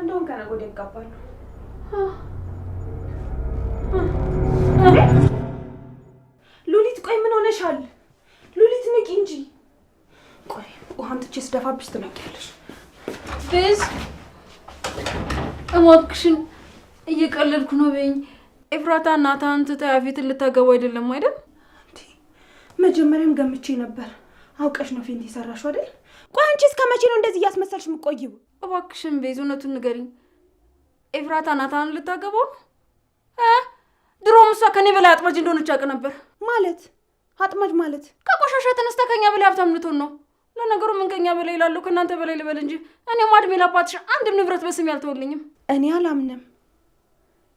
እንደውም ከነገ ወዲያ ይጋባሉ። ሉሊት ቆይ ምን ሆነሻል? ሉሊት ንቂ እንጂ። ቆይ ውሃን ትቼ ስደፋብሽ ትነቂያለሽ። ቤዝ እባክሽን እየቀለድኩ ነው በይኝ። ኤፍራታ ናታን ትታ ያፌትን ልታገባ አይደለም አይደል? መጀመሪያም ገምቼ ነበር። አውቀሽ ነው ፌንት የሰራሽው አይደል? ቆይ አንቺ እስከ መቼ ነው እንደዚህ እያስመሰልሽ የምትቆይው? እባክሽን ቤዝ እውነቱን ንገሪኝ። ኤፍራታ ናታን ልታገባው ነው? ድሮም እሷ ከኔ በላይ አጥማጅ እንደሆነች አውቅ ነበር። ማለት አጥማጅ ማለት? ከቆሻሻ ተነስታ ከኛ በላይ ሀብታም ልትሆን ነው። ለነገሩ ምን ከኛ በላይ ይላሉ? ከእናንተ በላይ ልበል እንጂ እኔም አድሜ ላባትሽ አንድም ንብረት በስሜ አልተወልኝም። እኔ አላምንም።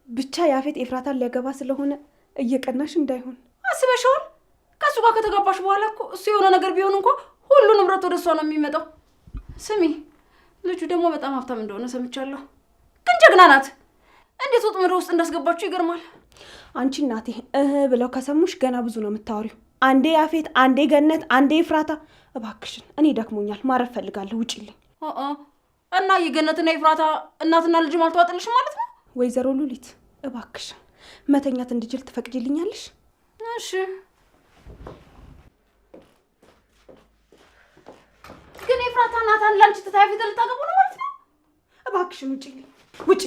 ብቻ ያፌት ኤፍራታን ሊያገባ ስለሆነ እየቀናሽ እንዳይሆን አስበሽዋል? ከእሱ ጋር ከተጋባሽ በኋላ እኮ እሱ የሆነ ነገር ቢሆን እንኳ ሁሉ ንብረት ወደ እሷ ነው የሚመጣው። ስሚ ልጁ ደግሞ በጣም ሀብታም እንደሆነ ሰምቻለሁ። ግን ጀግና ናት። እንዴት ወጥመድ ውስጥ እንዳስገባችሁ ይገርማል። አንቺ እናቴ ብለው ከሰሙሽ ገና ብዙ ነው የምታወሪው። አንዴ ያፌት፣ አንዴ ገነት፣ አንዴ ኤፍራታ። እባክሽን እኔ ደክሞኛል፣ ማረፍ ፈልጋለሁ፣ ውጪልኝ። እና የገነትና ኤፍራታ እናትና ልጅም አልተዋጥልሽም ማለት ነው? ወይዘሮ ሉሊት እባክሽን መተኛት እንድችል ትፈቅጂልኛለሽ? እሺ። ግን ኤፍራታ ናታን ላንቺ ትታ ያፌት ልታገቡ ነው ማለት ነው? እባክሽን ውጪልኝ፣ ውጪ።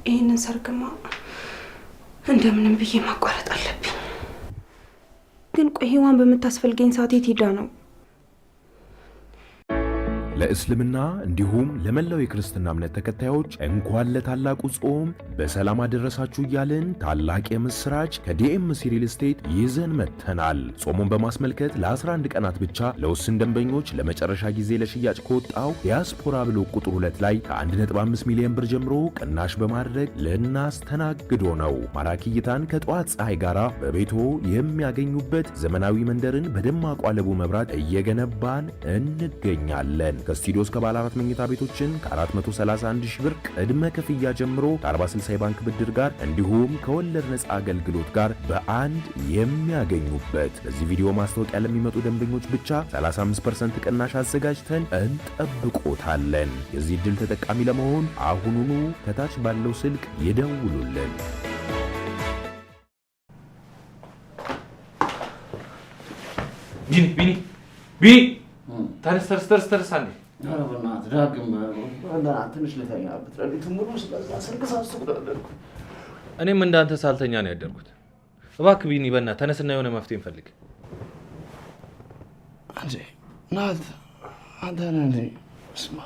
ይህንን ሰርግማ እንደምንም ብዬ ማቋረጥ አለብኝ። ግን ቆይ ሔዋን በምታስፈልገኝ ሰዓት የት ሄዳ ነው? ለእስልምና እንዲሁም ለመላው የክርስትና እምነት ተከታዮች እንኳን ለታላቁ ጾም በሰላም አደረሳችሁ እያልን ታላቅ የምስራች ከዲኤምሲ ሪል ስቴት ይዘን መጥተናል። ጾሙን በማስመልከት ለ11 ቀናት ብቻ ለውስን ደንበኞች ለመጨረሻ ጊዜ ለሽያጭ ከወጣው ዲያስፖራ ብሎክ ቁጥር 2 ላይ ከ1.5 ሚሊዮን ብር ጀምሮ ቅናሽ በማድረግ ልናስተናግዶ ነው። ማራኪ እይታን ከጠዋት ፀሐይ ጋር በቤቶ የሚያገኙበት ዘመናዊ መንደርን በደማቁ አለቡ መብራት እየገነባን እንገኛለን። ከስቱዲዮ እስከ ባለ 4 መኝታ ቤቶችን ከ431 ሺህ ብር ቅድመ ክፍያ ጀምሮ ከ40/60 የባንክ ብድር ጋር እንዲሁም ከወለድ ነፃ አገልግሎት ጋር በአንድ የሚያገኙበት። በዚህ ቪዲዮ ማስታወቂያ ለሚመጡ ደንበኞች ብቻ 35% ቅናሽ አዘጋጅተን እንጠብቆታለን። የዚህ ዕድል ተጠቃሚ ለመሆን አሁኑኑ ከታች ባለው ስልክ ይደውሉልን። ቢኒ ተነስ አንዴ። ኧረ በእናትህ ዳግም ትንሽ ልተኛበት። ሌሊቱን ሙሉ ስለዛ ስልክ ሳስብ አደርኩ። እኔም እንዳንተ ሳልተኛ ነው ያደርኩት። እባክህ ቢኒ በእናትህ ተነስና የሆነ መፍትሄ እንፈልግ። እንዴ ናት አንተ ነህ እንዴ? ስማ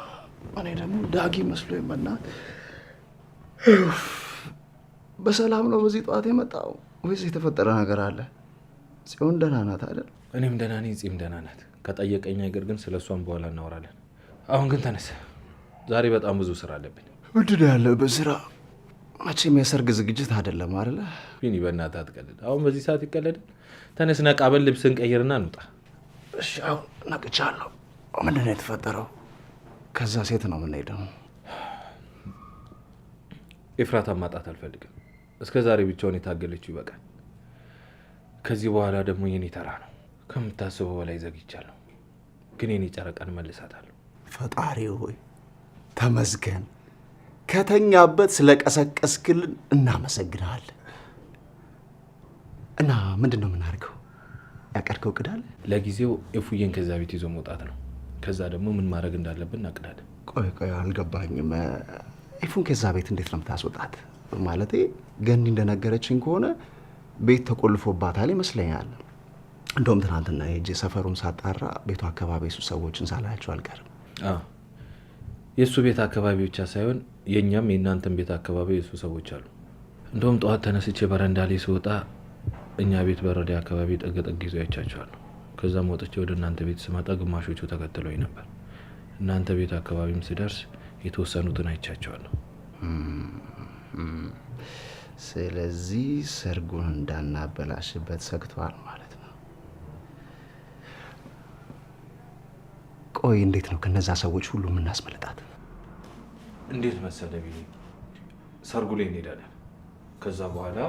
እኔ ደግሞ ዳጊ መስሎኝ በእናትህ። በሰላም ነው በዚህ ጠዋት የመጣው ወይስ የተፈጠረ ነገር አለ? ጽዮን ደህና ናት አይደል? እኔም ደህና ነኝ፣ ጽም ደህና ናት። ከጠየቀኝ ነገር ግን ስለሷም በኋላ እናወራለን። አሁን ግን ተነስ፣ ዛሬ በጣም ብዙ ስራ አለብን። ምንድን ነው ያለብህ ስራ? መቼም የሰርግ ዝግጅት አይደለም አይደለ? ቢኒ በእናትህ አትቀልድ። አሁን በዚህ ሰዓት ይቀለዳል? ተነስ፣ ነቃ በል፣ ልብስን ቀይርና እንውጣ። እሺ አሁን ነቅቻለሁ። ምንድን ነው የተፈጠረው? ከዛ ሴት ነው የምንሄደው? ኤፍራታን ማጣት አልፈልግም። እስከ ዛሬ ብቻውን የታገለችው ይበቃል። ከዚህ በኋላ ደግሞ የኔ ተራ ነው። ከምታስበው በላይ ዘግይቻለሁ፣ ግን የኔ ጨረቃን መልሳታለሁ። ፈጣሪ ሆይ ተመስገን። ከተኛበት ስለቀሰቀስክልን እናመሰግናለን። እና ምንድን ነው የምናደርገው? ያቀድከው እቅድ አለ? ለጊዜው ኤፉዬን ከዛ ቤት ይዞ መውጣት ነው። ከዛ ደግሞ ምን ማድረግ እንዳለብን እናቅዳለን። ቆይ አልገባኝም። ኤፉን ከዛ ቤት እንዴት ነው የምታስወጣት? ማለቴ ገኒ እንደነገረችኝ ከሆነ ቤት ተቆልፎባታል ይመስለኛል። እንደውም ትናንትና ሄጄ ሰፈሩን ሳጣራ ቤቱ አካባቢ የሱ ሰዎችን ሳላያቸው አልቀርም። የእሱ ቤት አካባቢ ብቻ ሳይሆን የእኛም የእናንተን ቤት አካባቢ የሱ ሰዎች አሉ። እንደውም ጠዋት ተነስቼ በረንዳ ላይ ስወጣ እኛ ቤት በረዳ አካባቢ ጠገጠግ ይዘው አይቻቸዋለሁ። ከዛም ወጥቼ ወደ እናንተ ቤት ስመጣ ግማሾቹ ተከትለውኝ ነበር። እናንተ ቤት አካባቢም ስደርስ የተወሰኑትን አይቻቸዋለሁ። ስለዚህ ሰርጉን እንዳናበላሽበት ሰግቷል ማለት ነው። ቆይ እንዴት ነው ከነዛ ሰዎች ሁሉ የምናስመልጣት? እንዴት መሰለ ቢኒ፣ ሰርጉ ላይ እንሄዳለን። ከዛ በኋላ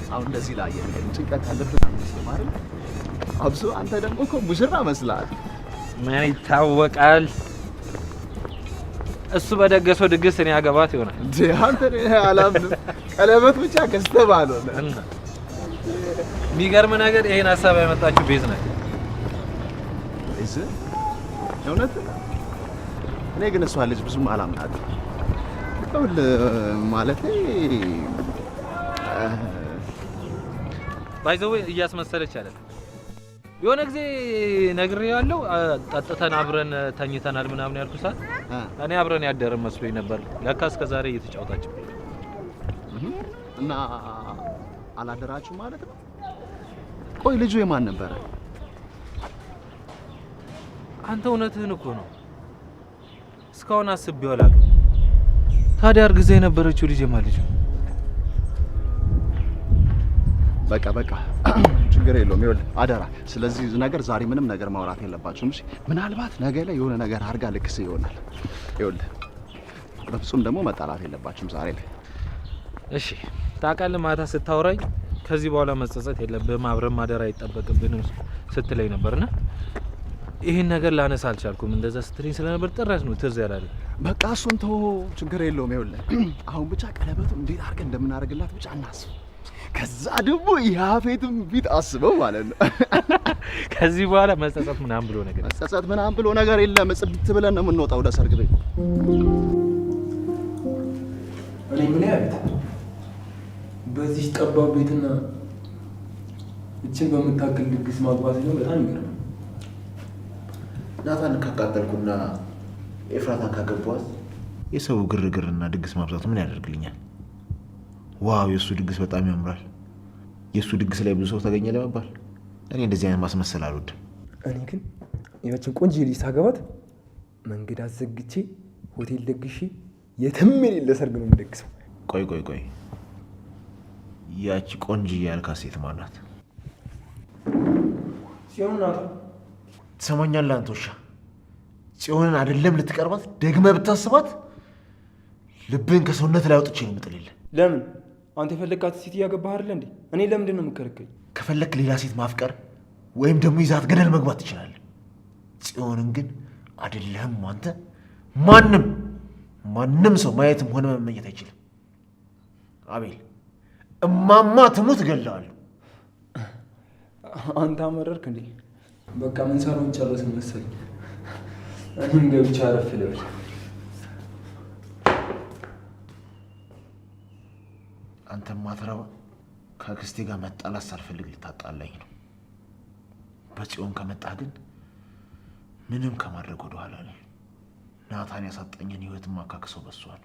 አሁን እንደዚህ ላይ ጭንቀት ያለብህ ማለት አብሶ አንተ ደግሞ እኮ ሙሽራ መስላል። ምን ይታወቃል? እሱ በደገሰው ድግስ እኔ ያገባት ይሆናል። አንተ አላምንም። ቀለበት ብቻ ከስተባለ የሚገርም ነገር ይሄን ሀሳብ ያመጣችው ቤዝ ናት። ቤዝ እውነት? እኔ ግን እሷ ልጅ ብዙም አላምናትም። ማለት ባይዘው እያስመሰለች አይደል? የሆነ ጊዜ ነግሬያለሁ። ጠጥተን አብረን ተኝተናል ምናምን ያልኩ ሰዓት እኔ አብረን ያደረን መስሎኝ ነበር። ለካ እስከ ዛሬ እየተጫወታችሁ እና አላደራችሁ ማለት ነው። ቆይ ልጁ የማን ነበረ? አንተ እውነትህን እኮ ነው። እስካሁን አስቤው አላውቅም። ታዲያ እርግዛ የነበረችው ልጅ የማን ልጅ ነው? በቃ ችግር የለውም። ይኸውልህ አደራ፣ ስለዚህ ነገር ዛሬ ምንም ነገር ማውራት የለባችሁም። እሺ? ምናልባት ነገ ላይ የሆነ ነገር አድርጋ ልክስ ይሆናል። ይኸውልህ በፍጹም ደግሞ መጣላት የለባችሁም ዛሬ ላይ። እሺ ታውቃለህ፣ ማታ ስታወራኝ ከዚህ በኋላ መጸጸት የለብህም አብረን ማደር አይጠበቅብንም ስትለኝ ነበርና ይሄን ነገር ላነሳ አልቻልኩም። እንደዛ ስትለኝ ስለነበር ጥራሽ ነው ትዝ ያላለኝ። በቃ እሱን ተው፣ ችግር የለውም። ይኸውልህ አሁን ብቻ ቀለበቱ እንዴት አድርገን እንደምናደርግላት ብቻ እናስብ። ከዛ ደግሞ ያፌትም ፊት አስበው ማለት ነው። ከዚህ በኋላ መጸጸት ምናምን ብሎ ነገር የለም። ጽድት ብለን ነው የምንወጣው ወደ ሰርግ ቤት። እኔ ምን ያህል በዚህ ጠባብ ቤትና እችን በምታክል ድግስ ማግባት ነው በጣም ይገርም። ናታንን ካቃጠልኩና ኤፍራታን ካገባኋት የሰው ግርግርና ድግስ ማብዛት ምን ያደርግልኛል? ዋው የእሱ ድግስ በጣም ያምራል፣ የእሱ ድግስ ላይ ብዙ ሰው ተገኘ ለመባል እኔ እንደዚህ አይነት ማስመሰል አልወድም። እኔ ግን ያችን ቆንጆ ልጅ ሳገባት መንገድ አዘግቼ ሆቴል ደግሼ የትም የሌለ ሰርግ ነው የምደግሰው። ቆይ ያቺ ቆንጆ ያልካት ሴት ማናት? ጽዮን ናት። ትሰማኛለህ አንተ ውሻ? ጽዮንን አይደለም ልትቀርባት ደግመህ ብታስባት ልብህን ከሰውነት ላይ አውጥቼ ነው የምጥልልህ። ለምን? አንተ የፈለግካት ሴት እያገባህ አይደለ እንዴ? እኔ ለምንድን ነው የምከለክለኝ? ከፈለክ ሌላ ሴት ማፍቀር ወይም ደግሞ ይዛት ገደል መግባት ትችላለህ። ጽዮንን ግን አይደለህም አንተ ማንም ሰው ማየትም ሆነ መመኘት አይችልም። አቤል እማማ ትሙት እገለዋለሁ። አንተ አመረርክ እንዴ? በቃ ምን ሰራው ጨረስን መሰለኝ። እኔም ገብቼ አረፍ ልበል። አንተ ማትረባ ከአክስቴ ጋር መጣላት ሳልፈልግ ልታጣላኝ ነው። በጽዮን ከመጣህ ግን ምንም ከማድረግ ወደኋላ ነኝ። ናታን ያሳጠኝን ህይወት ማካክሰው በሷል።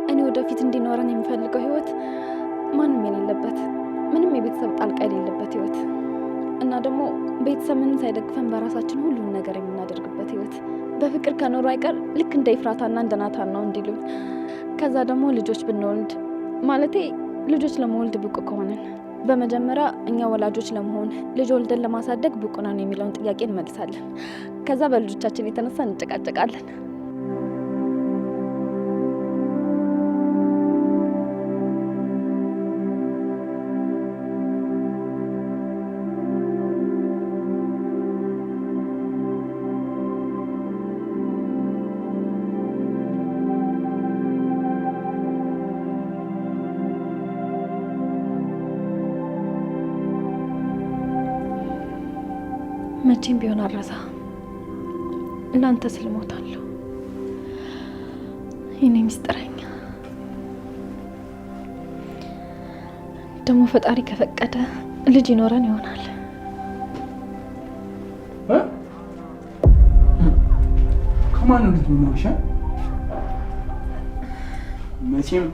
እኔ ወደፊት እንዲኖረን የሚፈልገው ህይወት ማንም የሌለበት፣ ምንም የቤተሰብ ጣልቃ የሌለበት ህይወት እና ደግሞ ቤተሰብ ምንም ሳይደግፈን በራሳችን ሁሉን ነገር የምናደርግበት ህይወት። በፍቅር ከኖሩ አይቀር ልክ እንደ ኤፍራታና እንደ ናታን ነው እንዲሉኝ። ከዛ ደግሞ ልጆች ብንወልድ ማለቴ ልጆች ለመወልድ ብቁ ከሆነን በመጀመሪያ እኛ ወላጆች ለመሆን ልጅ ወልደን ለማሳደግ ብቁ ነን የሚለውን ጥያቄ እንመልሳለን። ከዛ በልጆቻችን የተነሳ እንጨቃጨቃለን። መቼም ቢሆን አረሳ እናንተ ስልሞታለሁ የኔ ሚስጥረኛ። ደግሞ ፈጣሪ ከፈቀደ ልጅ ይኖረን ይሆናል። ከማን ነው ልጅ ነው? መቼም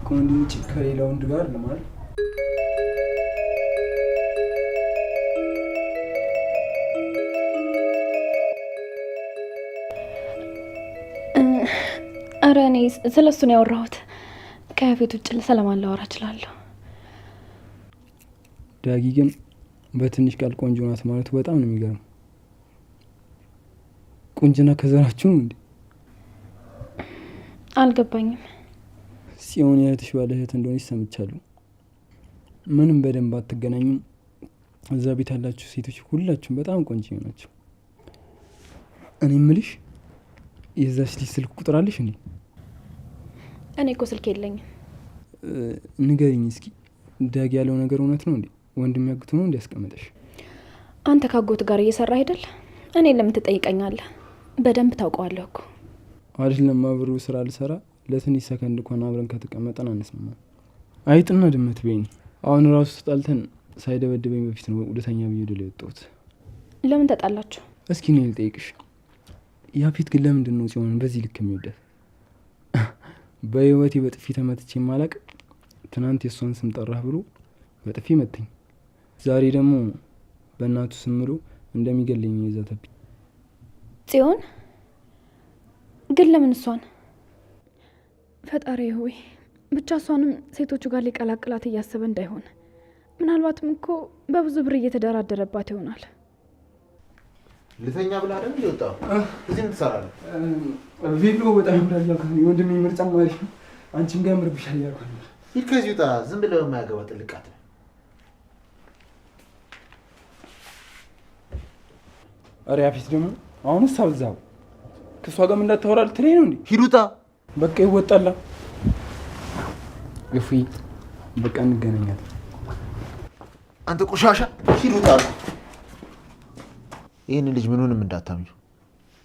ከወንድ ውጭ ከሌላ ወንድ ጋር ለማለት ኧረ እኔ ስለ እሱ ነው ያወራሁት። ከያፌት ውጭ ስለማን ላወራ እችላለሁ? ዳጊ ግን በትንሽ ቃል ቆንጆ ናት ማለቱ በጣም ነው የሚገርም። ቁንጅና ከዘራችሁ ነው እንዴ? አልገባኝም። ጽዮን የእህትሽ ባለ እህት እንደሆነች ሰምቻለሁ። ምንም በደንብ አትገናኙም። እዛ ቤት ያላችሁ ሴቶች ሁላችሁም በጣም ቆንጆ ናቸው። እኔ የምልሽ የዛች ልጅ ስልክ ቁጥር አለሽ እንዴ? እኔ እኮ ስልክ የለኝም። ንገሪኝ እስኪ። ዳጊ ያለው ነገር እውነት ነው እንዴ? ወንድም ያግቱ ነው እንዲያስቀምጠሽ? አንተ ካጎት ጋር እየሰራ አይደል? እኔ ለምን ትጠይቀኛለህ? በደንብ ታውቀዋለህ እኮ። አይደለም አብሮ ስራ ልሰራ ለትንሽ ሰከንድ እንኳን አብረን ከተቀመጠን አንስማማ። አይጥና ድመት በይኝ። አሁን ራሱ ተጣልተን ሳይደበድበኝ በፊት ነው ወደተኛ ብዬ ወደ ላይ ወጣሁት። ለምን ተጣላችሁ? እስኪ እኔ ልጠይቅሽ፣ ያፌት ግን ለምንድን ነው ጽዮንን በዚህ ልክ የሚወዳት? በህይወቴ በጥፊ ተመትቼ ማላቅ። ትናንት የእሷን ስም ጠራህ ብሎ በጥፊ መተኝ። ዛሬ ደግሞ በእናቱ ስም ብሎ እንደሚገለኝ ይዛተብኝ። ጽዮን ግን ለምን እሷን? ፈጣሪ ሆይ ብቻ እሷንም ሴቶቹ ጋር ሊቀላቅላት እያሰበ እንዳይሆን። ምናልባትም እኮ በብዙ ብር እየተደራደረባት ይሆናል። ልተኛ ብላ አይደል ይወጣው? እዚህ ምን ትሰራለህ? ቬሎ በጣም ያምራል ያልኩ ወንድሜ፣ ምርጫ ማለት ነው። አንቺም ጋር ያምርብሻል ያልኩ። ሂድ ከዚህ ውጣ። ዝም ብለህ የማያገባ ጥልቃት። ኧረ ያፌት ደግሞ አሁንስ አብዛው። ከሷ ጋር ምን እንዳታወራ ልትለኝ ነው እንዴ? ሂድ ውጣ። በቃ ይወጣላ። እፉይ በቃ እንገናኛለን። አንተ ቆሻሻ ሂድ ውጣ። ይህን ልጅ ምኑንም እንዳታምኙ።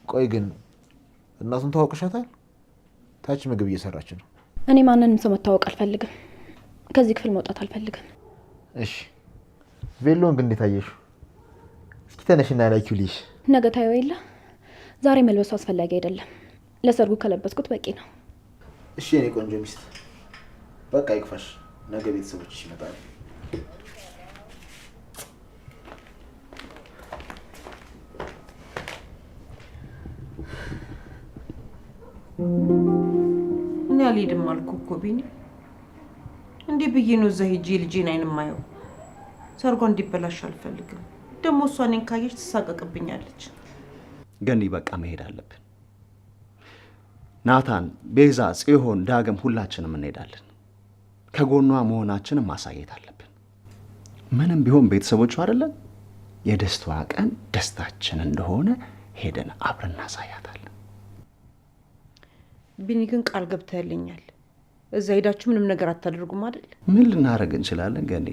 ቆይ ግን እናቱን ተዋውቅሻታል? ታች ምግብ እየሰራች ነው። እኔ ማንንም ሰው መታወቅ አልፈልግም። ከዚህ ክፍል መውጣት አልፈልግም። እሺ ቬሎን ግን እንዴት አየሽው? እስኪ ተነሽና ላይኪው ልይሽ። ነገ ታየው የለ። ዛሬ መልበሱ አስፈላጊ አይደለም። ለሰርጉ ከለበስኩት በቂ ነው። እሺ የኔ ቆንጆ ሚስት፣ በቃ ይክፋሽ። ነገ ቤተሰቦችሽ ይመጣሉ። እኔ አልሄድም አልኩህ እኮ ቢኒ። እንዴ ብዬ ነው እዛ ሄጄ ልጄን አይን የማየው? ሰርጓ እንዲበላሽ አልፈልግም። ደግሞ እሷ እኔን ካየች ትሳቀቅብኛለች። ገኒ በቃ መሄድ አለብን። ናታን፣ ቤዛ፣ ጽዮን፣ ዳግም ሁላችንም እንሄዳለን። ከጎኗ መሆናችንን ማሳየት አለብን። ምንም ቢሆን ቤተሰቦቹ አይደለን? የደስታዋ ቀን ደስታችን እንደሆነ ሄደን አብረን እናሳያታለን። ቢኒ ግን ቃል ገብተህልኛል። እዛ ሄዳችሁ ምንም ነገር አታደርጉም አይደል? ምን ልናደርግ እንችላለን ገኒ?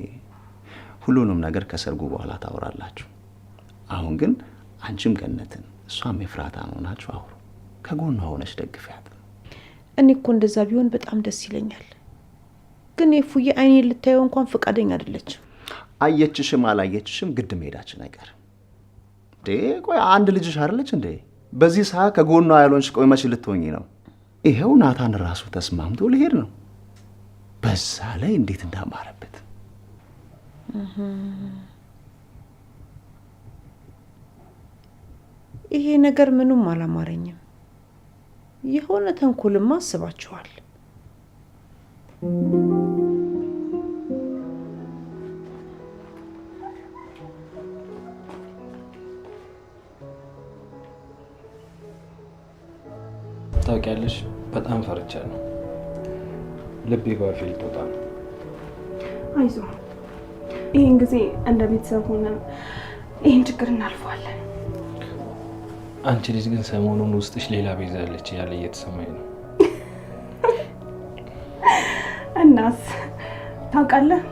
ሁሉንም ነገር ከሰርጉ በኋላ ታወራላችሁ። አሁን ግን አንቺም ገነትን እሷም ኤፍራታ ሆናችሁ አውሩ። ከጎኗ ሆነሽ ደግፊያት። እኔ እኮ እንደዛ ቢሆን በጣም ደስ ይለኛል። ግን የፉዬ አይኔን ልታየው እንኳን ፈቃደኛ አይደለችም። አየችሽም አላየችሽም ግድ መሄዳችን አይቀርም። ቆይ አንድ ልጅሽ አይደለች እንዴ? በዚህ ሰዓት ከጎኗ ያልሆንሽ ቆይ መች ልትሆኚ ነው? ይሄው ናታን ራሱ ተስማምቶ ሊሄድ ነው። በዛ ላይ እንዴት እንዳማረበት። ይሄ ነገር ምንም አላማረኝም። የሆነ ተንኮልማ አስባችኋል። ታውቂያለሽ፣ በጣም ፈርቻለሁ። ልቤ ባፌ ልትወጣ ነው። አይዞህ፣ ይህን ጊዜ እንደ ቤተሰብ ሆነን ይህን ችግር እናልፈዋለን። አንቺ ልጅ ግን ሰሞኑን ውስጥሽ ሌላ ቤዛ ያለች እያለ እየተሰማኝ ነው። እናስ ታውቃለህ፣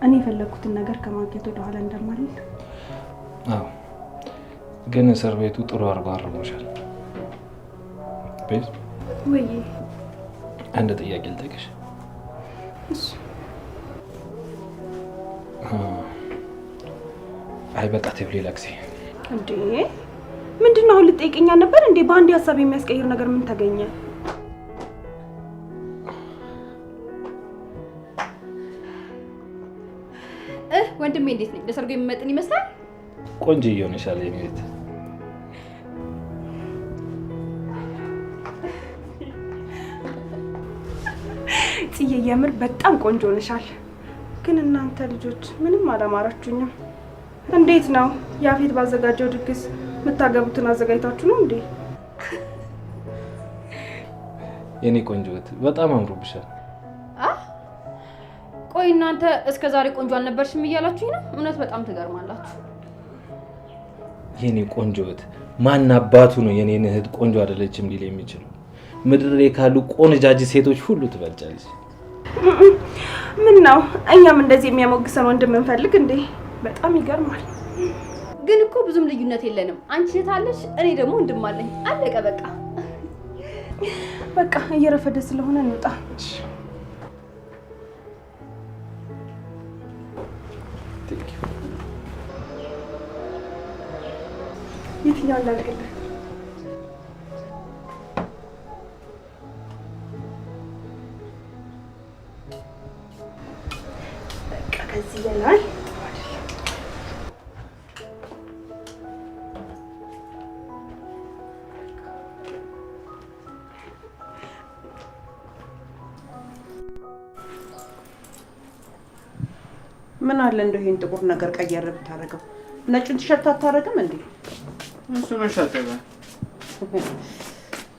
እኔ የፈለግኩትን ነገር ከማግኘት ወደኋላ እንደማልል። አዎ፣ ግን እስር ቤቱ ጥሩ አድርጎ አርሞሻል። ቤዝ ወይ አንድ ጥያቄ ልጠይቅሽ። እሺ። አይ በቃ ተብሌ ላክሲ እንዴ ምንድነው? አሁን ልጠይቀኛ ነበር እንዴ? በአንድ ሀሳብ የሚያስቀይር ነገር ምን ተገኘ? ወንድሜ እንዴት ነኝ? ለሰርጉ የሚመጥን ይመስላል? ቆንጆ እየሆነሻል የኔ እህት። ጽዬ የምር በጣም ቆንጆ ነሻል። ግን እናንተ ልጆች ምንም አላማራችሁኝም። እንዴት ነው ያፌት ባዘጋጀው ድግስ የምታገቡትን አዘጋጅታችሁ ነው እንዴ? የኔ ቆንጆ እህት በጣም አምሮብሻል። ቆይ እናንተ እስከ ዛሬ ቆንጆ አልነበርሽም እያላችሁኝ ነው? እውነት በጣም ትገርማላችሁ። የኔ ቆንጆ እህት ማን አባቱ ነው የኔን እህት ቆንጆ አይደለችም ሊል የሚችለው? ምድር ላይ ካሉ ቆንጃጅ ሴቶች ሁሉ ትበልጫለሽ። ምን ነው እኛም እንደዚህ የሚያሞግሰን ወንድም እንፈልግ እንዴ? በጣም ይገርማል። ግን እኮ ብዙም ልዩነት የለንም። አንቺ እህት አለሽ፣ እኔ ደግሞ ወንድም አለኝ። አለቀ በቃ። በቃ እየረፈደ ስለሆነ እንውጣ። የትኛው እንዳልክልህ? በቃ ከዚህ በላይ ምን አለ እንደው ይሄን ጥቁር ነገር ቀየር ብታረገው? ነጭን ቲሸርት አታረግም እንዴ? እሱ መሻተበ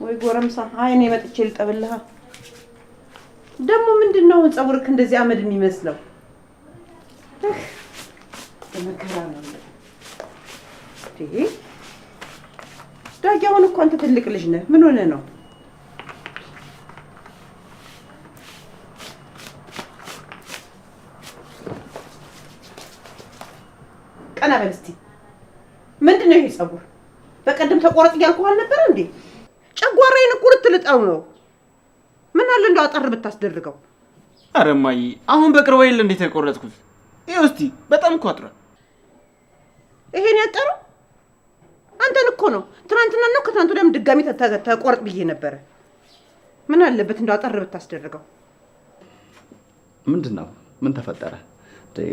ወይ ጎረምሳ፣ አይኔ መጥቼ ልጠብልሃ። ደግሞ ምንድነው ፀጉርክ እንደዚህ አመድ የሚመስለው? ለመከራ ነው እንዴ? ዳጊውን እኮ አንተ ትልቅ ልጅ ነህ። ምን ሆነ ነው? ቀና በል እስቲ። ምንድነው ይሄ ፀጉር? በቀደም ተቆረጥ እያልኩህ አልነበረ እንዴ? ጨጓራዬን ቁርጥ ልጠው ነው። ምን አለ እንደው አጠር ብታስደርገው። ኧረ እማዬ አሁን በቅርቡ አይደል እንዴት ተቆረጥኩት? ይኸው እስቲ በጣም እኮ አጥሯል። ይሄን ያጠረው አንተን እኮ ነው። ትናንትና ነው ከትናንት ወዲያም ድጋሚ ተቆረጥ ብዬ ነበረ። ምን አለበት እንደው አጠር ብታስደርገው። ምንድነው? ምን ተፈጠረ?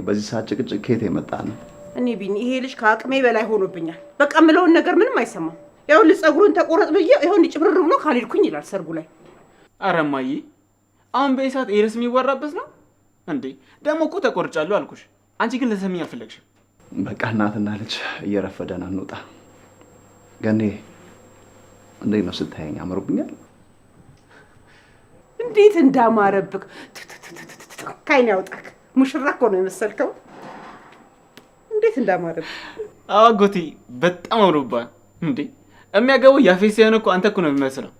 በዚህ ሰዓት ጭቅጭቅ ከየት የመጣ ነው? እኔ ቢኒ ይሄ ልጅ ከአቅሜ በላይ ሆኖብኛል። በቃ ምለውን ነገር ምንም አይሰማም። ያው ፀጉሩን ተቆረጥ ብዬ ይሁን ጭብርር ብሎ ካልሄድኩኝ ይላል ሰርጉ ላይ። ኧረ እማዬ አሁን በኢሳት ኤረስ የሚወራበት ነው እንዴ? ደግሞ እኮ ተቆርጫለሁ አልኩሽ። አንቺ ግን ለሰሚኝ አልፈለግሽም። በቃ እናትና ልጅ እየረፈደ ነው፣ እንውጣ። ገኔ እንዴት ነው ስታየኝ? አምሮብኛል። እንዴት እንዳማረብክ ካይን ያውጣክ። ሙሽራ እኮ ነው የመሰልከው። እንዴት እንዳማረብክ። አጎቴ በጣም አምሮባል እንዴ! የሚያገባው ያፌት ሳይሆን እኮ አንተ እኮ ነው የሚመስለው።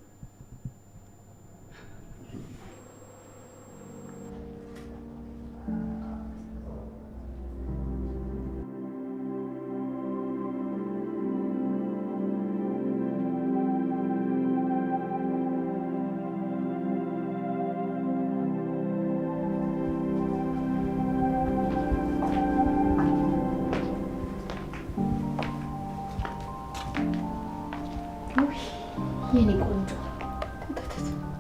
የኔ ቆንጆ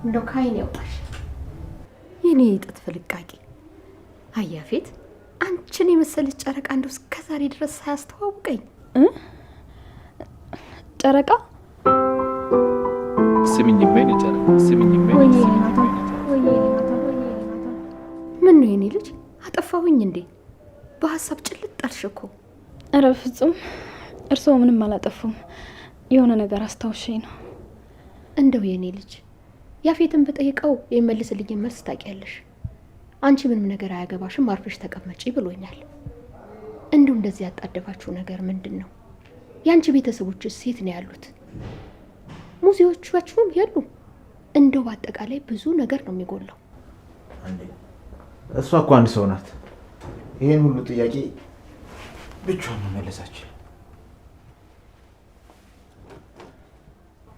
እንደው ካይን ያውጣሽ የኔ ጥጥ ፍልቃቂ። አያፌት አንቺን የመሰለች ጨረቃ እንደው እስከዛሬ ድረስ ሳያስተዋውቀኝ። ጨረቃ ስሚኝ በይኔ ጨረቃ ስሚኝ በይኔ። ምን ነው የኔ ልጅ አጠፋሁኝ እንዴ? በሀሳብ ጭልጥ አልሽ እኮ። ኧረ ፍጹም እርስዎ ምንም አላጠፉም። የሆነ ነገር አስታውሻኝ ነው። እንደው የኔ ልጅ ያፌትን በጠይቀው የሚመልስልኝ መልስ ታውቂያለሽ። አንቺ ምንም ነገር አያገባሽም አርፈሽ ተቀመጪ ብሎኛል። እንደው እንደዚህ ያጣደፋችሁ ነገር ምንድን ነው? ያንቺ ቤተሰቦችስ ሴት ነው ያሉት? ሙዚዎቻችሁም የሉ? እንደው በአጠቃላይ ብዙ ነገር ነው የሚጎለው። እሷ እኮ አንድ ሰው ናት። ይሄን ሁሉ ጥያቄ ብቻዋን መመለሳችን።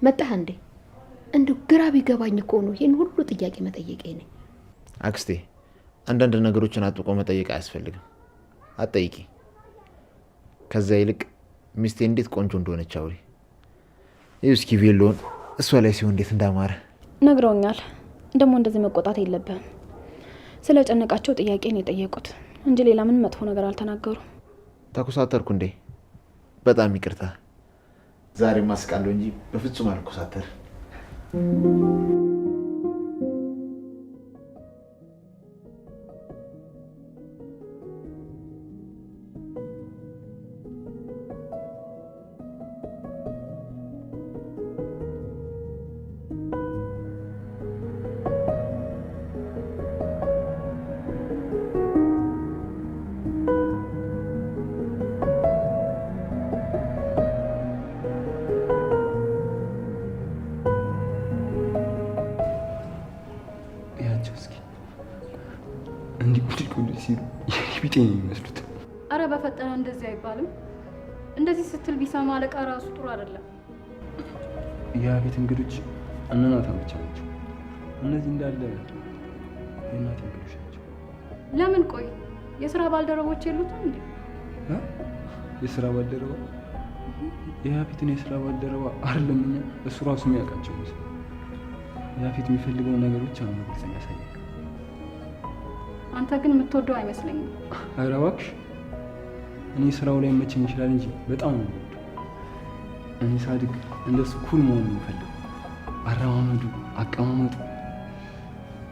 መጣህ እንዴ? እንደው ግራ ቢገባኝ እኮ ነው ይሄን ሁሉ ጥያቄ መጠየቄ ነኝ። አክስቴ አንዳንድ ነገሮችን አጥብቆ መጠየቅ አያስፈልግም። አትጠይቂ። ከዛ ይልቅ ሚስቴ እንዴት ቆንጆ እንደሆነች አውሪ። ይኸው እስኪ ቬሎን እሷ ላይ ሲሆን እንዴት እንዳማረ ነግረውኛል። ደግሞ እንደዚህ መቆጣት የለብህም። ስለ ጨነቃቸው ጥያቄ ነው የጠየቁት። እንጂ ሌላ ምን መጥፎ ነገር አልተናገሩም። ተኮሳተርኩ እንዴ? በጣም ይቅርታ። ዛሬ ማስቃለሁ እንጂ በፍጹም አልኮሳተር። ሲሉ ቢጤ የሚመስሉት። አረ በፈጠነ እንደዚህ አይባልም። እንደዚህ ስትል ቢሰማ አለቃ ራሱ ጥሩ አይደለም። የቤት እንግዶች እነ ናታን ብቻ ናቸው። እነዚህ እንዳለ የእናቴ እንግዶች ናቸው። ለምን? ቆይ የስራ ባልደረቦች የሉትም እንዴ? የስራ ባልደረባ? የያፌትን የስራ ባልደረባ አይደለም እኛ እሱ ራሱ የሚያውቃቸው ነው። ያፌት የሚፈልገውን ነገር ብቻ ነው በግልጽ የሚያሳየው። አንተ ግን የምትወደው አይመስለኝም። ኧረ እባክሽ፣ እኔ ስራው ላይ መቼም ይችላል እንጂ በጣም ነው የምወደው። እኔ ሳድግ እንደሱ ኩል መሆን ነው የምፈልገው። አረማመዱ፣ አቀማመጡ።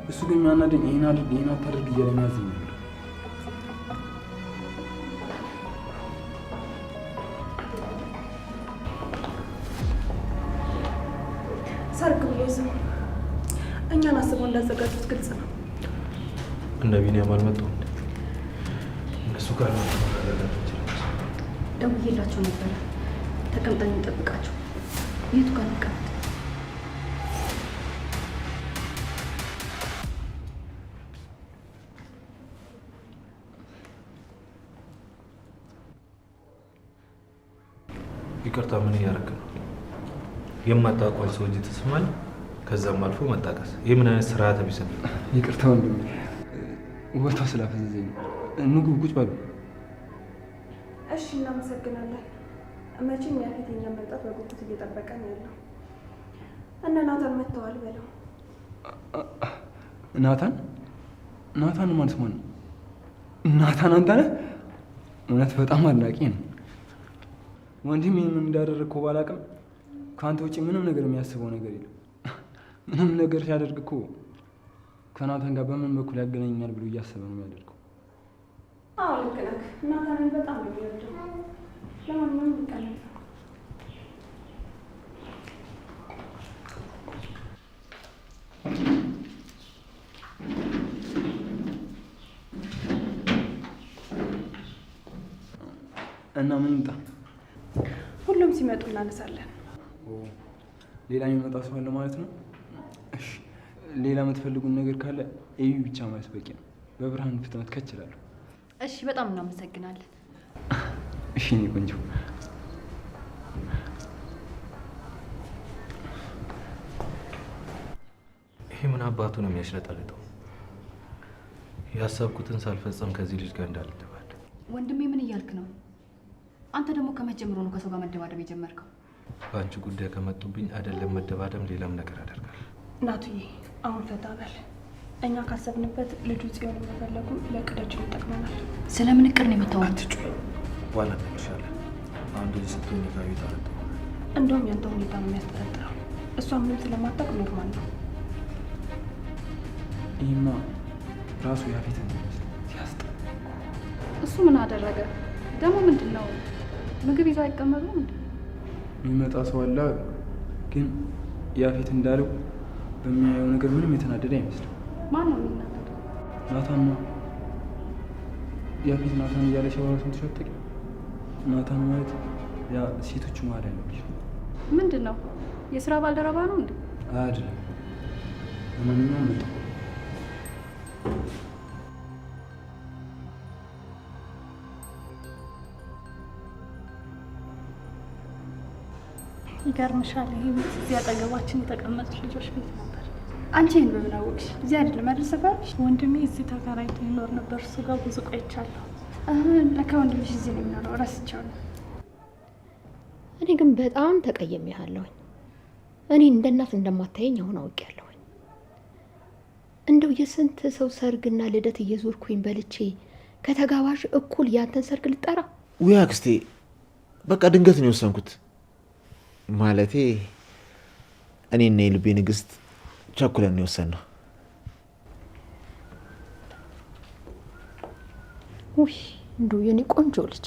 እሱ ግን የሚያናደኝ ይሄን አድርግ ይሄን አታድርግ እያለ የሚያዘኝ ነበር። ሰርግ ብሎ ዝም እኛን አስበው እንዳዘጋጁት ግልጽ ነው። እነ ቢኒያም አልመጡም። እነሱ ጋር ነው ደውዬላቸው ነበረ። ተቀምጠን እንጠብቃቸው። የቱ ጋር እንቀመጥ? ይቅርታ፣ ምን እያደረክ ነው? የማታውቀውን ሰው እጅ ትስማል፣ ከዛም አልፎ መጣቀስ። ይህ ምን አይነት ስርዓተ ቢስ ነው? ይቅርታ ወንድሜ፣ ወታ ስላፈዘዘኝ። ምግብ ቁጭ በሉ። እሺ፣ እናመሰግናለን። መቼም ያፌት የእኛን መምጣት በጉጉት እየጠበቀ ነው ያለው። እነ ናታን መጥተዋል በለው። ናታን? ናታን ማለት ማን ነው? ናታን አንተ ነህ? እውነት በጣም አድናቂ ነው። ወንድሜ ምን እንዳደረግከው ባላውቅም ከአንተ ውጭ ምንም ነገር የሚያስበው ነገር የለም። ምንም ነገር ሲያደርግ እኮ ከናታን ጋር በምን በኩል ያገናኘኛል ብሎ እያሰበ ነው የሚያደርገው። አዎ ልክ ነህ። ናታንን በጣም ነው የሚወደው። ለማንኛውም ይቀላል። እና ምን እንጣ? ሁሉም ሲመጡ እናነሳለን። ሌላ የሚመጣ ሰው አለ ማለት ነው? እሺ፣ ሌላ የምትፈልጉን ነገር ካለ እዩ ብቻ ማለት በቂ ነው። በብርሃን ፍጥነት ከችላለሁ። እሺ፣ በጣም እናመሰግናለን። እሺ፣ እኔ ቆንጆ። ይሄ ምን አባቱ ነው የሚያሽለጠልጠው? ያሰብኩትን ሳልፈጸም ከዚህ ልጅ ጋር እንዳልደባደብ። ወንድሜ ምን እያልክ ነው? አንተ ደግሞ ከመጀመሩ ነው ከሰው ጋር መደባደብ የጀመርከው? በአንቺ ጉዳይ ከመጡብኝ አይደለም መደባደብ፣ ሌላም ነገር አደርጋለሁ። ናቱዬ፣ አሁን ፈታ በል። እኛ ካሰብንበት ልጁ ጽዮን መፈለጉ ለእቅዳችን ይጠቅመናል። ስለምን እቅድ ነው የምታወራው? አትጩ። በኋላ እነግርሻለሁ። አሁን እንደዚህ ስትሆኝ ጋር ይታረጥ። እንደውም ያንተ ሁኔታ ነው የሚያስጠረጥረው። እሷ ምንም ስለማታውቅ ኖርማል ነው። ይህማ ራሱ ያፌት ሲያስጠ እሱ ምን አደረገ ደግሞ? ምንድን ነው ምግብ ይዞ አይቀመጡም? የሚመጣ ሰው አለ፣ ግን ያፌት እንዳለው በሚያየው ነገር ምንም የተናደደ አይመስልም። ማን ነው የሚናደደው? ናታን ነው። ያፌት ናታን እያለ ሲያወራ ሰምተሽ አታውቂም? ናታን ማለት ያ ሴቶቹ መሀል ያለው ልጅ ነው። ምንድን ነው የስራ ባልደረባ ነው እንዴ? አይደለም። ለማንኛውም መጣ። ይገርምሻል፣ ይሄ ቤት እዚህ አጠገባችን የተቀመጡት ልጆች ቤት ነበር። አንቺ ይህን በምን አወቅሽ? እዚህ አይደለም አይደል ሰፈርሽ? ወንድሜ እዚህ ተከራይቶ ይኖር ነበር። እሱ ጋር ብዙ ቆይቻለሁ። ለካ ወንድምሽ እዚህ ነው የሚኖረው። እረስቸው ነው። እኔ ግን በጣም ተቀየሜሃለሁኝ። እኔ እንደ እናት እንደማታየኝ አሁን አውቄያለሁኝ። እንደው የስንት ሰው ሰርግና ልደት እየዞርኩኝ በልቼ ከተጋባዥ እኩል ያንተን ሰርግ ልጠራ? ውይ አክስቴ፣ በቃ ድንገት ነው የወሰንኩት። ማለቴ እኔና የልቤ ንግስት ቸኩለን ነው የወሰንነው። ውይ እንደው የኔ ቆንጆ ልጅ፣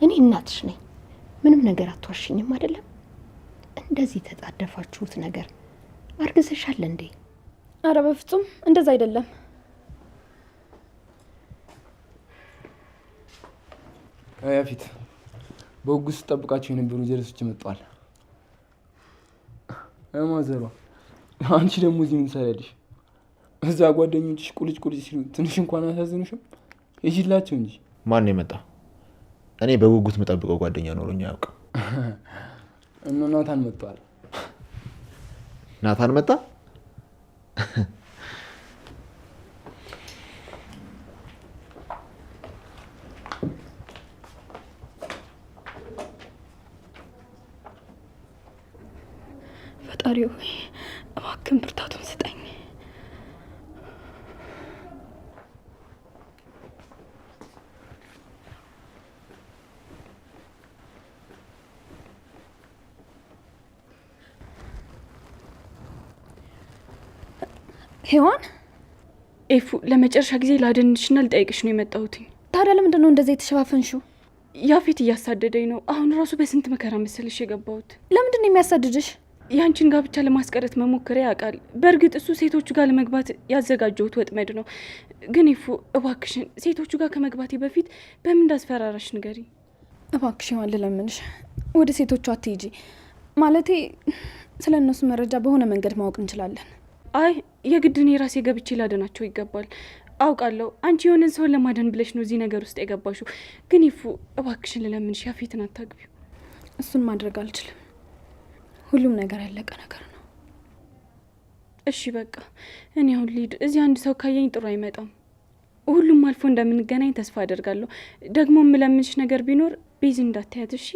እኔ እናትሽ ነኝ። ምንም ነገር አትዋሽኝም አይደለም? እንደዚህ ተጣደፋችሁት ነገር አርግዘሻል እንዴ? አረ በፍጹም እንደዛ አይደለም። ያፊት በጉስ ጠብቃቸው የነበሩ ጀለሶች መጥተዋል። ማዘሯ አንቺ ደግሞ እዚህ ምን ትሰሪያለሽ? እዛ ጓደኞችሽ ቁልጭ ቁልጭ ሲሉ ትንሽ እንኳን አሳዝኑሽም? ይላቸው እንጂ። ማን ነው የመጣው? እኔ በጉጉት የምጠብቀው ጓደኛ ኖሮኝ አያውቅም። እና ናታን መጥቷል። ናታን መጣ? ፈጣሪ ሆይ እባክህን ብርታቱን ስጠኝ። ሄዋን፣ ኤፉ ለመጨረሻ ጊዜ ላደንሽና ልጠይቅሽ ነው የመጣሁት። ታዲያ ለምንድን ነው እንደዚህ የተሸፋፈንሽው? ያፌት እያሳደደኝ ነው። አሁን ራሱ በስንት መከራ መሰልሽ የገባሁት። ለምንድን ነው የሚያሳድድሽ? ያንቺን ጋብቻ ለማስቀረት መሞከሪያ ያውቃል። በእርግጥ እሱ ሴቶቹ ጋር ለመግባት ያዘጋጀሁት ወጥመድ ነው። ግን ኤፉ እባክሽን ሴቶቹ ጋር ከመግባቴ በፊት በምን እንዳስፈራራሽ ንገሪ። እባክሽ ሄዋን ልለምንሽ፣ ወደ ሴቶቹ አትሄጂ። ማለቴ ስለ እነሱ መረጃ በሆነ መንገድ ማወቅ እንችላለን። አይ የግድ እኔ ራሴ ገብቼ ላደናቸው ይገባል። አውቃለሁ አንቺ የሆነን ሰውን ለማዳን ብለሽ ነው እዚህ ነገር ውስጥ የገባሽው። ግን ኤፉ እባክሽን ልለምንሽ ያፌትን አታግቢው። እሱን ማድረግ አልችልም። ሁሉም ነገር ያለቀ ነገር ነው። እሺ በቃ እኔ አሁን ልሂድ። እዚህ አንድ ሰው ካየኝ ጥሩ አይመጣም። ሁሉም አልፎ እንደምንገናኝ ተስፋ አደርጋለሁ። ደግሞ የምለምንሽ ነገር ቢኖር ቤዚ እንዳታያት እሺ።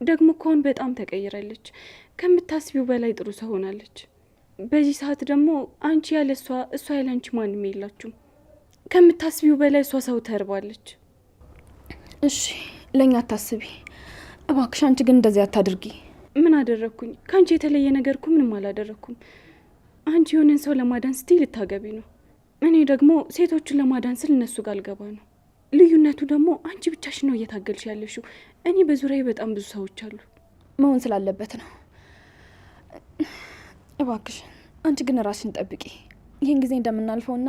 ደግሞ ከሆን በጣም ተቀይራለች። ከምታስቢው በላይ ጥሩ ሰው ሆናለች። በዚህ ሰዓት ደግሞ አንቺ ያለ እሷ ያለ አንቺ ማንም የላችሁም። ከምታስቢው በላይ እሷ ሰው ተርባለች። እሺ ለእኛ አታስቢ እባክሽ። አንቺ ግን እንደዚህ አታድርጊ። ምን አደረግኩኝ? ከአንቺ የተለየ ነገር እኮ ምንም አላደረግኩም። አንቺ የሆነን ሰው ለማዳን ስትይ ልታገቢ ነው። እኔ ደግሞ ሴቶቹን ለማዳን ስል እነሱ ጋር ልገባ ነው። ልዩነቱ ደግሞ አንቺ ብቻሽ ነው እየታገልሽ ያለሽው። እኔ በዙሪያዬ በጣም ብዙ ሰዎች አሉ። መሆን ስላለበት ነው። እባክሽ አንቺ ግን ራስሽን ጠብቂ። ይህን ጊዜ እንደምናልፈውና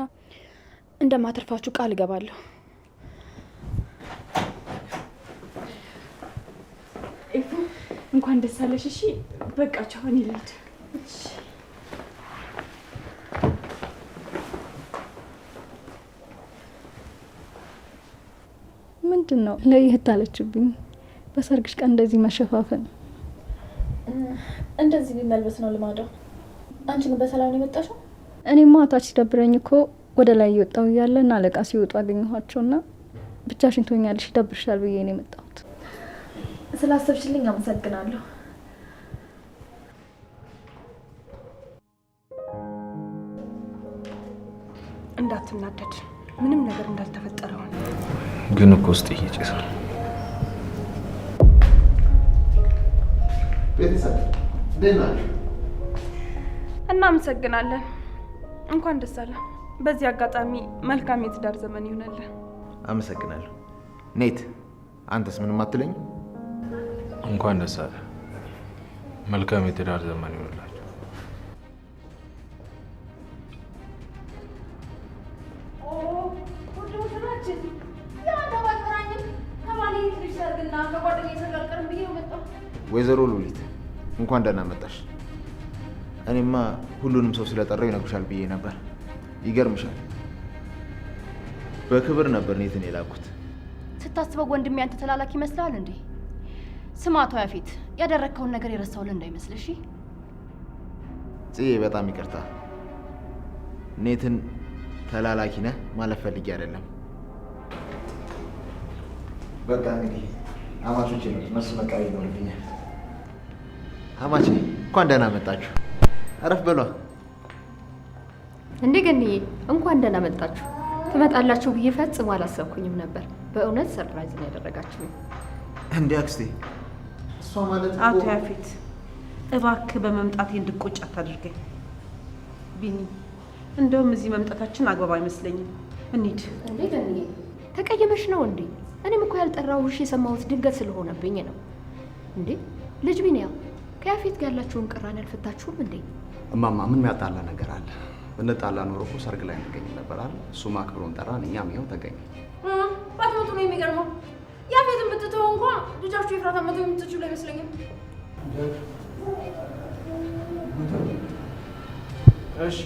እንደማተርፋችሁ ቃል እገባለሁ። ኤፉ እንኳን ደስ አለሽ። እሺ በቃ ቻው፣ እኔ ልሂድ። ምንድን ነው ለየት አለችብኝ? በሰርግሽ ቀን እንደዚህ መሸፋፈን። እንደዚህ መልበስ ነው ልማዷ። አንቺ ግን በሰላም ነው የመጣሽው? እኔማ ታች ሲደብረኝ እኮ ወደ ላይ እየወጣሁ እያለ እና አለቃ ሲወጡ አገኘኋቸውና ብቻሽን ትሆኛለሽ ይደብርሻል ብዬ ነው የመጣሁት። ስላሰብሽልኝ አመሰግናለሁ። እንዳትናደድ፣ ምንም ነገር እንዳልተፈጠረ ሆነ። ግን እኮ ውስጥ እየጨሰ ቤተሰብ እንዴት ናችሁ? እናመሰግናለን። እንኳን ደስ አለ። በዚህ አጋጣሚ መልካም የትዳር ዘመን ይሆነልን። አመሰግናለሁ። ኔት አንተስ ምንም አትለኝ? እንኳን ደስ አለ። መልካም የትዳር ዘመን ይሆንላችሁ። ወይዘሮ ሉሊት እንኳን ደህና መጣሽ። እኔማ ሁሉንም ሰው ስለጠራው ይነግሩሻል ብዬ ነበር። ይገርምሻል፣ በክብር ነበር ኔትን የላኩት። ስታስበው ወንድሜ አንተ ተላላኪ ይመስላል እንዴ? ስማቷ ያፌት፣ ያደረግከውን ነገር የረሳውልህ እንዳይመስልሽ። ጽዬ በጣም ይቅርታ። ኔትን ተላላኪ ነህ ማለት ፈልጌ አይደለም። በቃ እንግዲህ አማቾቼ ነው እነሱ መቃወም ይኖርብኛል። አማቼ እንኳን ደህና መጣችሁ። አረፍ በሏ። እንዴ ገንዬ እንኳን ደህና መጣችሁ። ትመጣላችሁ ብዬ ፈጽሞ አላሰብኩኝም ነበር። በእውነት ሰርፕራይዝ ነው ያደረጋችሁኝ። እንዴ አክስቴ፣ እሷ ማለት አቶ ያፌት እባክህ በመምጣቴ እንድቆጭ አታድርገኝ። ቢኒ እንደውም እዚህ መምጣታችን አግባብ አይመስለኝም። እንሂድ። እንዴ ገኒ ተቀየመሽ ነው እንዴ? እኔም እኮ ያልጠራሁሽ የሰማሁት ድንገት ስለሆነብኝ ነው። እንዴ ልጅ ቢኒያ ከያፌት ጋር ያላችሁን ቅራኔ አልፈታችሁም እንዴ? እማማ ምን የሚያጣላ ነገር አለ? ብንጣላ ኖሮ እኮ ሰርግ ላይ እንገኝ ነበር አይደል? እሱም አክብሮን ጠራን፣ እኛም ይኸው ተገኘ። ባትመጡ ነው የሚገርመው። ያፌትን ብትተው እንኳን ልጃችሁ የፍራታ መቶ የምትችሉ አይመስለኝም። እሺ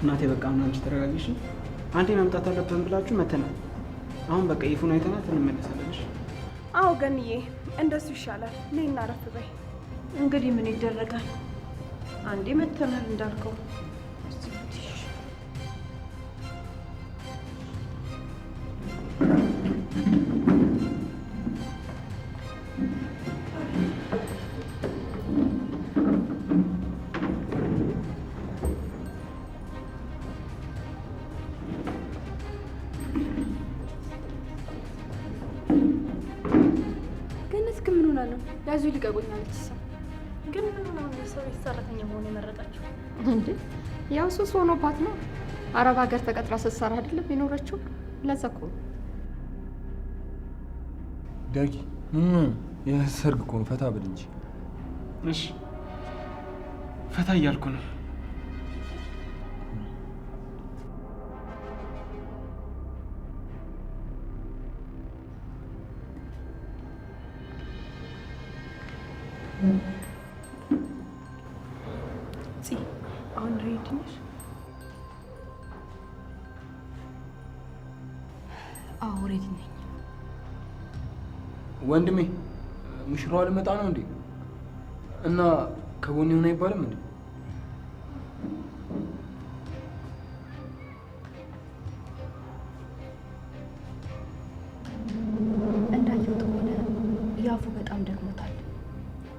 እናቴ በቃ ምን አንቺ ተረጋጊሽ። አንዴ መምጣት አለብን ብላችሁ መተናል። አሁን በቃ ይፉን አይተናት እንመለሳለን። አዎ ገንዬ እንደሱ ይሻላል። ነይ እናረፍ በይ። እንግዲህ ምን ይደረጋል? አንዴ መተናል እንዳልከው። ያዙ ሊቀቁኛለች። ግን ምን ነው ሰው ሰራተኛ መሆን የመረጣችሁ እንዴ? ያው ሱስ ሆኖባት ነው። አረብ ሀገር ተቀጥራ ስትሰራ አይደለም የኖረችው። ለዛ እኮ ዳጊ የሰርግ እኮ ነው። ፈታ ብል እንጂ። እሺ ፈታ እያልኩ ነው። አሁን ሬዲ ነሽ? አዎ ሬዲ ነኝ። ወንድሜ ሙሽራዋ ልመጣ ነው እንዴ? እና ከጎን ይሆን አይባልም እንዴ? እንዳየሁት ከሆነ ያፉ በጣም ደክሞታል።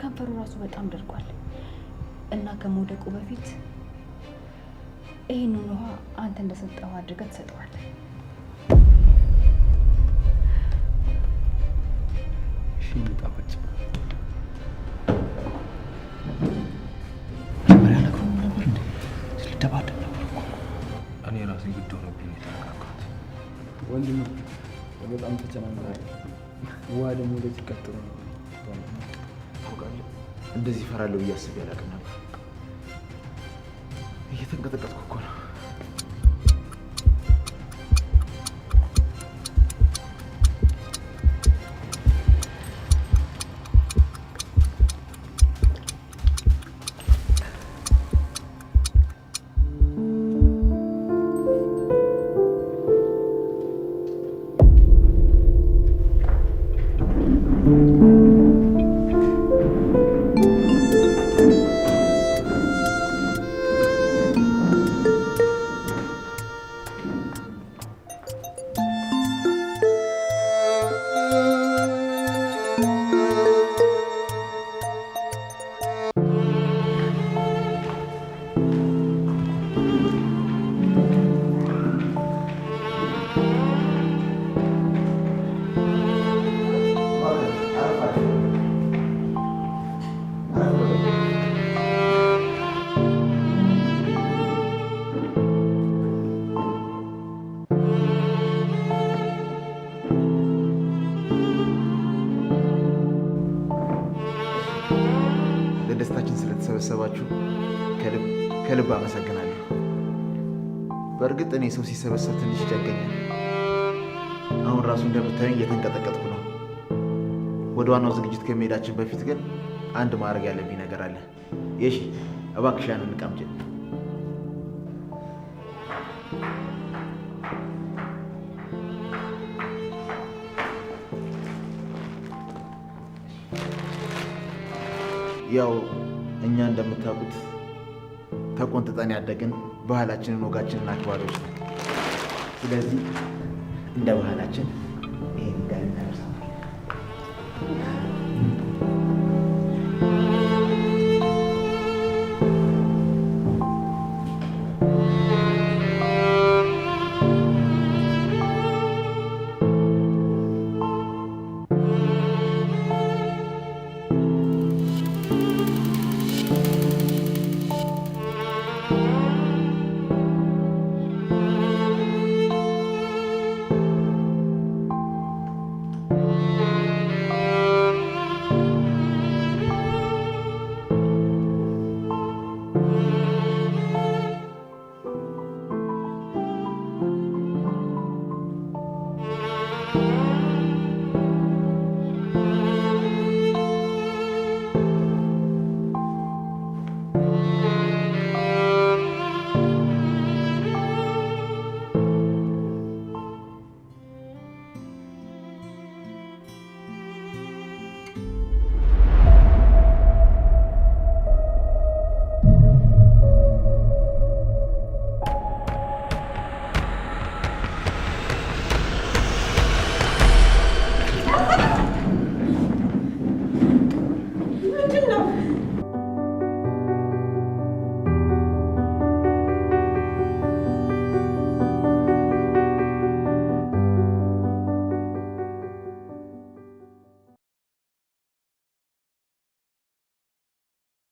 ከንፈሩ ራሱ በጣም ደርቋል እና ከመውደቁ በፊት ይህንን ውሃ አንተ እንደሰጠው አድርገህ ትሰጠዋለህ። እሺ ጣፋጭ መጀመሪያ ነግሮኝ ነበር እንዴ? ልደባደብ ነበር እኮ። እኔ ራሴ ግድ ሆኖብኝ የተነካካት። ወንድሜ በጣም ተጨናንቀሃል። ውሃ ደግሞ ወደዚህ ቀጥሎ ነው። ታውቃለህ እንደዚህ እፈራለሁ ብዬ አስቤ አላውቅም ነበር። እየተንቀጠቀጥኩ እኮ ነው። ለደስታችን ስለተሰበሰባችሁ ከልብ አመሰግናለሁ። በእርግጥ እኔ ሰው ሲሰበሰብ ትንሽ ይጨንቀኛል። አሁን ራሱ እንደምታዩኝ እየተንቀጠቀጥኩ ነው። ወደ ዋናው ዝግጅት ከመሄዳችን በፊት ግን አንድ ማድረግ ያለብኝ ነገር አለ። የሺ እባክሽ ያንን ዕቃ አምጪ። ያው እኛ እንደምታውቁት ተቆንጥጠን ያደግን ባህላችንን ወጋችንን አክባሪዎች ነው። ስለዚህ እንደ ባህላችን ይሄን ጋር እናደርሳለን።